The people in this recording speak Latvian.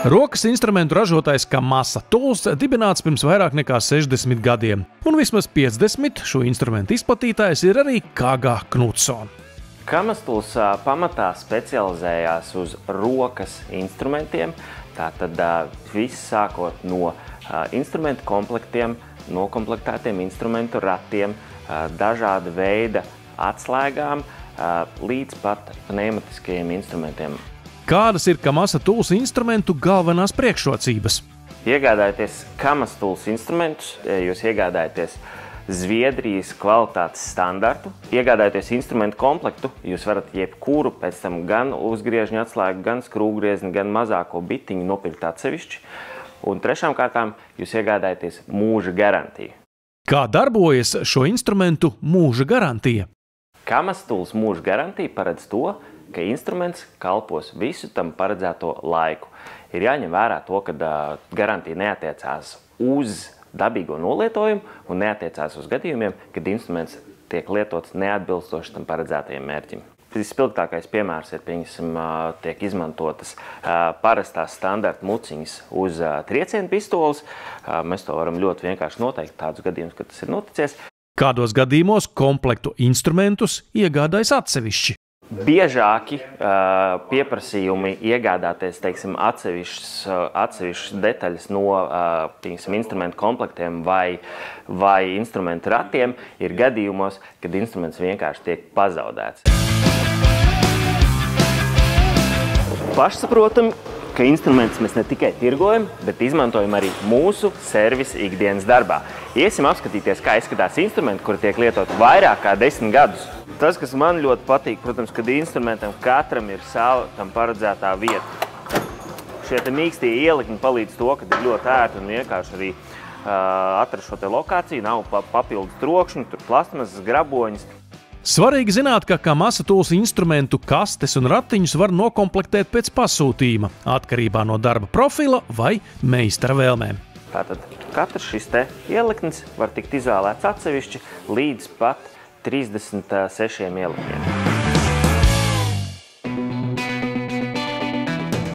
Rokas instrumentu ražotājs Kamasa Tools dibināts pirms vairāk nekā 60 gadiem, un vismaz 50 šo instrumentu izplatītājs ir arī K.G. Knudson. Kamasa Tools pamatā specializējās uz rokas instrumentiem, tātad viss sākot no instrumentu komplektiem, nokomplektētiem instrumentu ratiem, dažāda veida atslēgām, līdz pat pneumatiskajiem instrumentiem. Kādas ir Kamasa Tools instrumentu galvenās priekšrocības? Iegādājoties Kamasa Tools instrumentus, jūs iegādājaties Zviedrijas kvalitātes standartu. Iegādājoties instrumentu komplektu, jūs varat jebkuru pēc tam gan uzgriežņu atslēgu, gan skrūvgriezni, gan mazāko bitiņu nopirkt atsevišķi. Un trešām kārtām jūs iegādājaties mūža garantiju. Kā darbojas šo instrumentu mūža garantija? Kamasa Tools mūža garantija paredz to, ka instruments kalpos visu tam paredzēto laiku. Ir jāņem vērā to, ka garantija neatiecās uz dabīgo nolietojumu un neatiecās uz gadījumiem, kad instruments tiek lietots neatbilstoši tam paredzētajiem mērķim. Vispilgtākais piemērs ir, tiek izmantotas parastās standarta muciņas uz triecienu pistoles. Mēs to varam ļoti vienkārši noteikt tādus gadījumus, kad tas ir noticies. Kādos gadījumos komplektu instrumentus iegādājas atsevišķi? Biežāki pieprasījumi iegādāties, atsevišķas detaļas no instrumentu komplektiem vai instrumentu ratiem ir gadījumos, kad instruments vienkārši tiek pazaudēts. Pašsaprotami, ka instrumentus mēs ne tikai tirgojam, bet izmantojam arī mūsu servisa ikdienas darbā. Iesim apskatīties, kā izskatās instrumenti, kuri tiek lietot vairāk kā 10 gadus. Tas, kas man ļoti patīk, protams, kad instrumentam katram ir sava tam paredzētā vieta. Šie mīkstie ielikņi palīdz to, ka ir ļoti ērti un vienkārši arī atrast šo lokāciju, nav papildus trokšņu, tur plastmasas, graboņas. Svarīgi zināt, ka Kamasa Tools instrumentu kastes un ratiņus var nokomplektēt pēc pasūtījuma, atkarībā no darba profila vai meistara vēlmēm. Tātad katrs šis ieliknis var tikt izvēlēts atsevišķi līdz pat 36 ielikņiem.